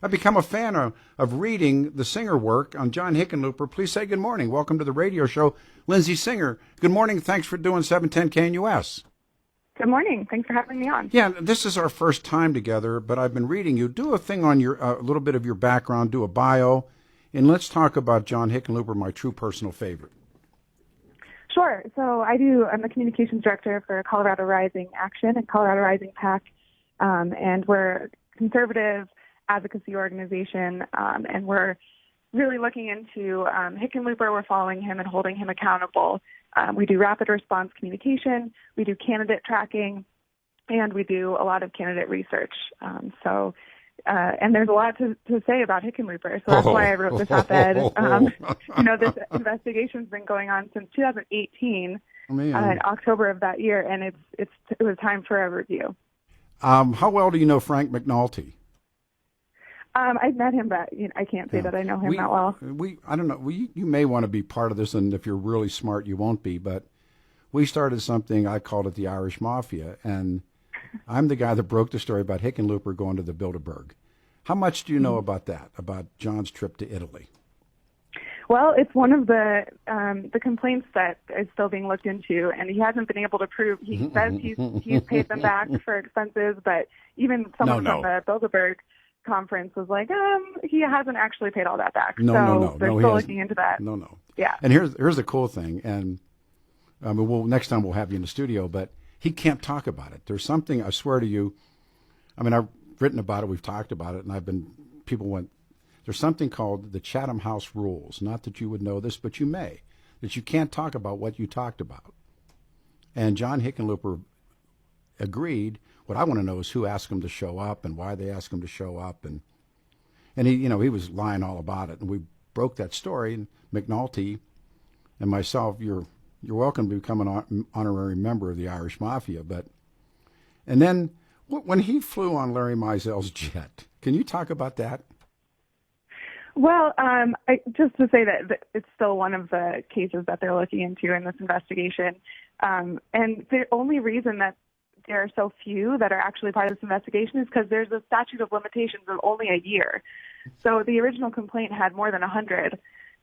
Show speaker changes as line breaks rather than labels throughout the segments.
I've become a fan of reading the Singer work on John Hickenlooper. Please say good morning. Welcome to the radio show, Lindsey Singer. Good morning. Thanks for doing 710 KNUS.
Good morning. Thanks for having me on.
Yeah, this is our first time together, but I've been reading you. Do a thing on your a little bit of your background, do a bio, and let's talk about John Hickenlooper, my true personal favorite.
Sure. So I'm the communications director for Colorado Rising Action and Colorado Rising PAC, and we're a conservative advocacy organization, and we're really looking into Hickenlooper. We're following him and holding him accountable. We do rapid response communication, we do candidate tracking, and we do a lot of candidate research. And there's a lot to say about Hickenlooper, so that's why I wrote this op-ed. This investigation's been going on since 2018, in October of that year, and it was time for a review.
How well do you know Frank McNulty?
I've met him, but I can't say that I know him that well.
I don't know. You may want to be part of this, and if you're really smart, you won't be. But we started something, I called it the Irish Mafia, and I'm the guy that broke the story about Hickenlooper going to the Bilderberg. How much do you know about that, about John's trip to Italy?
Well, it's one of the complaints that is still being looked into, and he hasn't been able to prove. He says he's paid them back for expenses, but even someone from the Bilderberg conference was like, he hasn't actually paid all that back.
No,
they're still looking into that.
No.
Yeah.
And here's the cool thing, and next time we'll have you in the studio, but he can't talk about it. There's something, I swear to you, I've written about it, we've talked about it, and there's something called the Chatham House Rules. Not that you would know this, but you may, that you can't talk about what you talked about. And John Hickenlooper agreed. What I want to know is who asked him to show up and why they asked him to show up, and he was lying all about it. And we broke that story. And McNulty and myself, you're welcome to become an honorary member of the Irish Mafia. And then when he flew on Larry Meisel's jet, can you talk about that?
Well, just to say that it's still one of the cases that they're looking into in this investigation, and the only reason that there are so few that are actually part of this investigation is because there's a statute of limitations of only a year. So the original complaint had more than 100.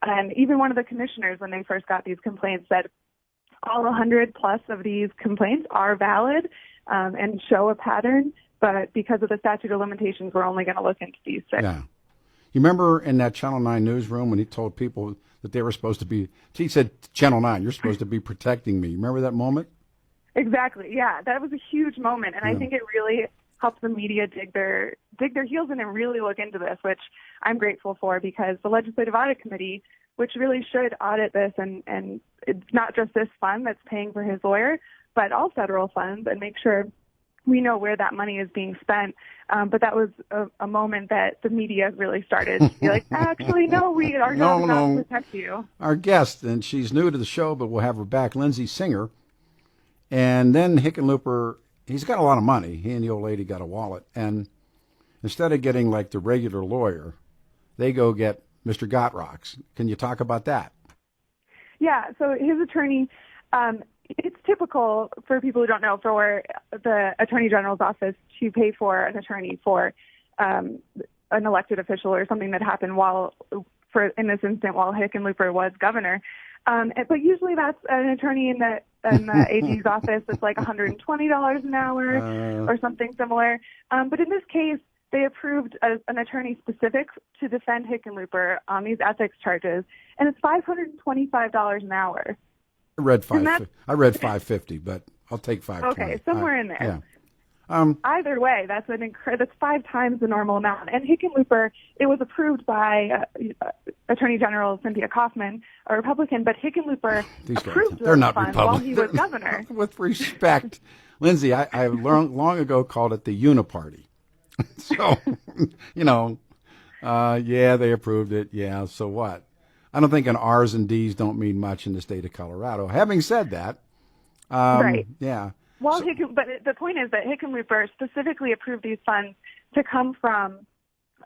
And even one of the commissioners, when they first got these complaints, said all 100 plus of these complaints are valid and show a pattern, but because of the statute of limitations, we're only going to look into these 6.
Yeah. You remember in that Channel 9 newsroom when he told people that they were supposed to be, he said, Channel 9, you're supposed to be protecting me. Remember that moment?
Exactly. Yeah, that was a huge moment, and I think it really helps the media dig their heels in and really look into this, which I'm grateful for, because the Legislative Audit Committee, which really should audit this, and it's not just this fund that's paying for his lawyer, but all federal funds, and make sure we know where that money is being spent. But that was a moment that the media really started to be like, actually, no, our job is not to protect you.
Our guest, and she's new to the show, but we'll have her back, Lindsey Singer. And then Hickenlooper, he's got a lot of money. He and the old lady got a wallet. And instead of getting like the regular lawyer, they go get Mr. Gotrocks. Can you talk about that? Yeah,
so his attorney, it's typical for people who don't know for the Attorney General's office to pay for an attorney for an elected official or something that happened in this instance while Hickenlooper was governor. But usually that's an attorney in the AG's office. It's like $120 an hour or something similar. But in this case, they approved an attorney specific to defend Hickenlooper on these ethics charges, and it's $525 an hour.
I read $550, but I'll take $520.
Okay, somewhere in there.
Yeah.
Either way, that's 5 times the normal amount. And Hickenlooper, it was approved by Attorney General Cynthia Kaufman, a Republican, but Hickenlooper approved
they're not
funds
Republican.
while he was governor.
With respect, Lindsey, I long ago called it the Uniparty. So, they approved it. Yeah, so what? I don't think an R's and D's don't mean much in the state of Colorado. Having said that,
right.
Yeah.
Well, but the point is that Hickenlooper specifically approved these funds to come from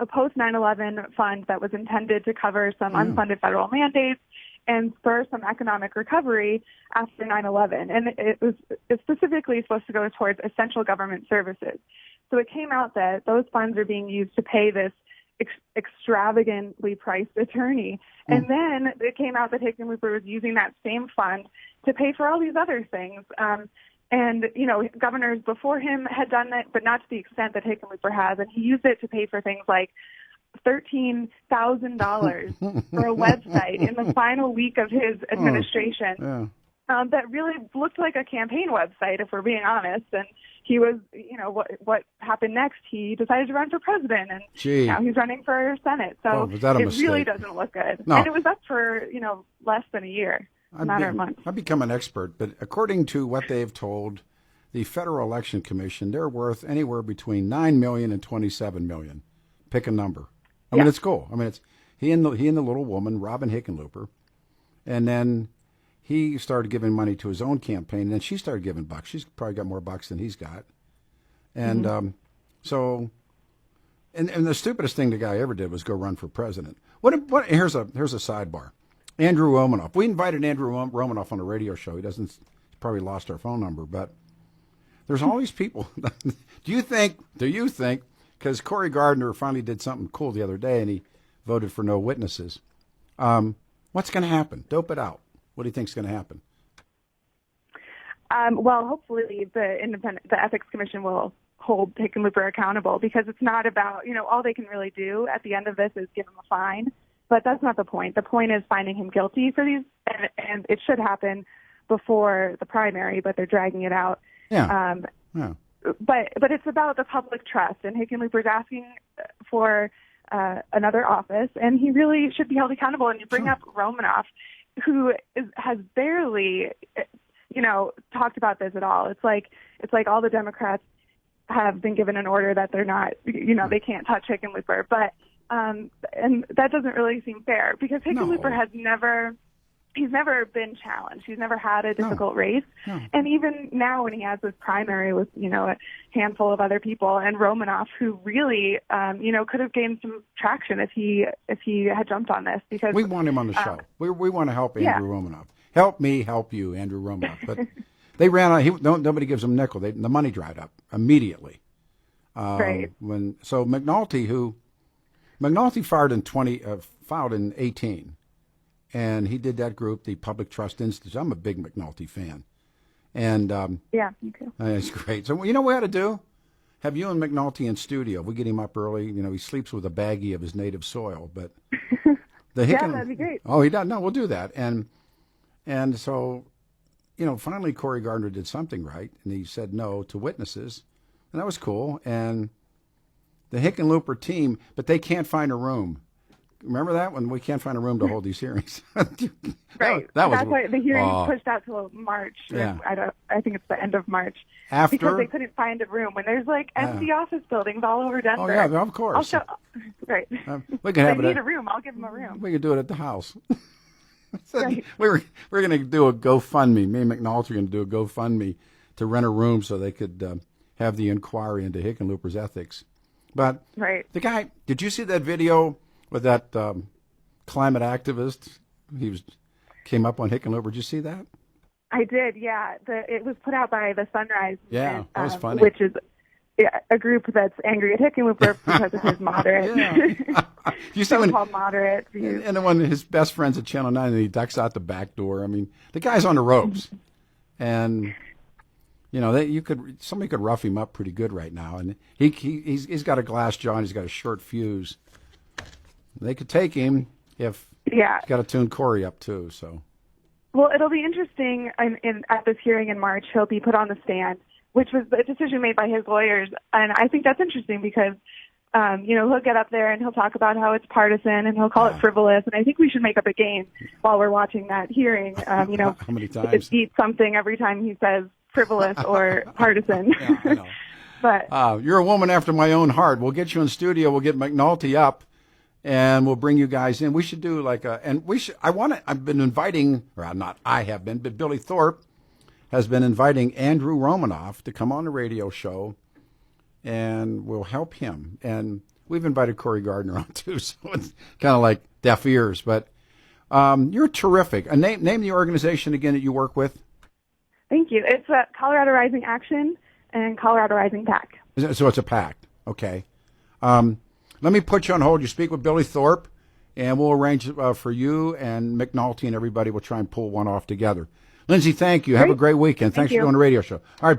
a post 9/11 fund that was intended to cover some unfunded federal mandates and spur some economic recovery after 9/11. And it's specifically supposed to go towards essential government services. So it came out that those funds are being used to pay this extravagantly priced attorney. And then it came out that Hickenlooper was using that same fund to pay for all these other things. And, governors before him had done it, but not to the extent that Hickenlooper has. And he used it to pay for things like $13,000 for a website in the final week of his administration. That really looked like a campaign website, if we're being honest. And he was, what happened next? He decided to run for president, and now he's running for Senate. So
was that a
it
mistake?
really doesn't look good.
No.
And it was up for, less than a year, a matter of months.
I've become an expert, but according to what they've told the Federal Election Commission, they're worth anywhere between $9 million and $27 million. Pick a number. I mean, it's cool. I mean, it's he and the little woman, Robin Hickenlooper, and then he started giving money to his own campaign, and then she started giving bucks. She's probably got more bucks than he's got. And and the stupidest thing the guy ever did was go run for president. Here's a sidebar. Andrew Romanov. We invited Andrew Romanov on a radio show. He's probably lost our phone number, but there's all these people. Do you think, because Cory Gardner finally did something cool the other day and he voted for no witnesses, what's going to happen? Dope it out. What do you think is going to happen?
Well, hopefully the Ethics Commission will hold Hickenlooper accountable, because it's not about, all they can really do at the end of this is give him a fine. But that's not the point. The point is finding him guilty for these, and it should happen before the primary, but they're dragging it out. But it's about the public trust, and Hickenlooper's asking for another office, and he really should be held accountable. And you bring up Romanov, who has barely, talked about this at all. It's like all the Democrats have been given an order that they're not, they can't touch Hickenlooper. But and that doesn't really seem fair, because Hickenlooper has never been challenged. He's never had a difficult race. No. And even now, when he has this primary with, a handful of other people, and Romanov, who really, could have gained some traction if he had jumped on this, because
we want him on the show. We want to help Andrew Romanov. Help me help you, Andrew Romanov. But they ran out. Nobody gives him a nickel. The money dried up immediately.
Right.
McNulty filed in 18. And he did that group, the Public Trust Institute. I'm a big McNulty fan. And
yeah, me too.
It's great. So what we ought to do? Have you and McNulty in studio. We get him up early. He sleeps with a baggie of his native soil. But
that'd be great.
Oh, he does. No, we'll do that. And so, finally Cory Gardner did something right, and he said no to witnesses, and that was cool. And the Hickenlooper team, but they can't find a room. Remember that when we can't find a room to hold these hearings?
Right. That's why the hearing pushed out till March.
Yeah.
I think it's the end of March.
Because
they couldn't find a room when there's empty office buildings all over Denver.
Oh yeah, of course.
Right.
We can have
they need a room. I'll give them a room.
We could do it at the house.
Right.
We're going to do a GoFundMe. Me and McNulty are going to do a GoFundMe to rent a room so they could have the inquiry into Hickenlooper's ethics. But the guy, did you see that video with that climate activist? He came up on Hickenlooper. Did you see that?
I did, yeah. It was put out by the Sunrise Movement,
that was funny.
Which is a group that's angry at Hickenlooper because of his moderate,
you see
so-called moderate views.
And then when his best friend's at Channel 9 and he ducks out the back door, I mean, the guy's on the ropes. And, somebody could rough him up pretty good right now. And he's got a glass jaw and he's got a short fuse. They could take him if he's got to tune Cory up too. So,
well, it'll be interesting. At this hearing in March, he'll be put on the stand, which was a decision made by his lawyers, and I think that's interesting because, he'll get up there and he'll talk about how it's partisan and he'll call it frivolous, and I think we should make up a game while we're watching that hearing.
How many times?
Eat something every time he says frivolous or partisan.
Yeah, I know.
But
you're a woman after my own heart. We'll get you in studio. We'll get McNulty up. And we'll bring you guys in. We should do I've been inviting, but Billy Thorpe has been inviting Andrew Romanov to come on the radio show, and we'll help him. And we've invited Cory Gardner on too, so it's kind of like deaf ears. But you're terrific. Name the organization again that you work with.
Thank you. It's Colorado Rising Action and Colorado Rising PAC.
So it's a PAC. Okay. let me put you on hold. You speak with Billy Thorpe, and we'll arrange for you and McNulty and everybody. We'll try and pull one off together. Lindsey, thank you. Have a great weekend. Thanks for doing the radio show. All right, Bill.